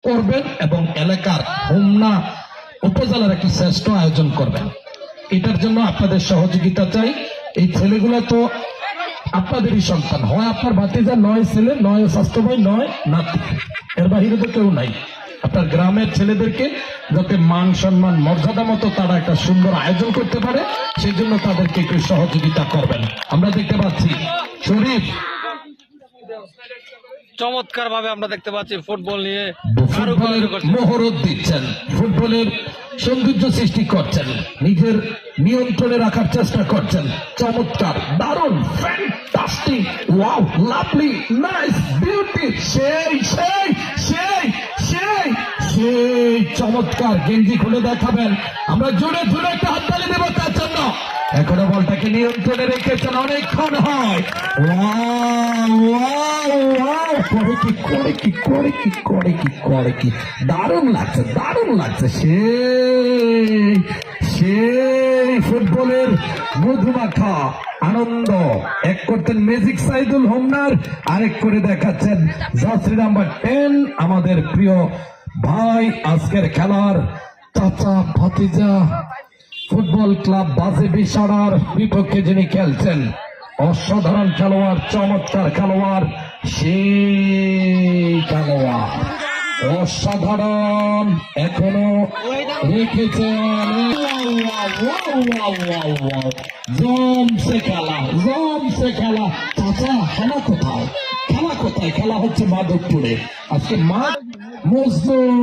করবেন এবং এলাকার হোমনা উপজেলার একটি শ্রেষ্ঠ আয়োজন করবেন। এটার জন্য আপনাদের সহযোগিতা চাই। এই ছেলেগুলো তো আপনাদেরই সন্তান, হয় আপনার ভাতিজা, নয় ছেলে, নয় স্বাস্থ্য ভাই, নয় নাতি, এর বাহিরে তো কেউ নাই। আপনার গ্রামের ছেলেদেরকে যাতে মান সম্মান মর্যাদা মতো তারা একটা সুন্দর আয়োজন করতে পারে, সেই জন্য তাদেরকে একটু সহযোগিতা করবেন। আমরা দেখতে পাচ্ছি শরীফ চমৎকার ভাবে আমরা দেখতে পাচ্ছি ফুটবল নিয়ে মহরত দিচ্ছেন, ফুটবলের সৌন্দর্য সৃষ্টি করছেন, নিজের নিয়ন্ত্রণে রাখার চেষ্টা করছেন। চমৎকার, দারুণ, fantastic, wow, lovely, nice, beauty, সেই সেই সেই সেই সেই চমৎকার। গেঞ্জি খুলে দেখাবেন, আমরা জোরে জোরে একটা হাততালি দেবো তার জন্য। এখনো বলটাকে নিয়ন্ত্রণে রেখেছেন অনেকক্ষণ হয়। করে কি করে কি করে কি করে কি করে কি দারুণ লাগছে, দারুণ লাগছে। সেই সেই ফুটবলের মধুমাখা আনন্দ এক করতেন ম্যাজিক সাইদুল হোমনার, আরেক করে দেখাচ্ছেন জার্সি নাম্বার 10 আমাদের প্রিয় ভাই, আজকের খেলার চাচা ভাতিজা ফুটবল ক্লাব বাজে বিশারার বিপক্ষে যিনি খেলছেন। অসাধারণ খেলোয়াড়, চমৎকার খেলোয়াড়, সেই খেলোয়াড় অসাধারণ, এখনো রেখেছেন। জমছে খেলা, জমছে খেলা। চাচা খেলা কোথায়, খেলা কোথায়? খেলা হচ্ছে মাধবপুরে। আজকে মাঠ মজদুর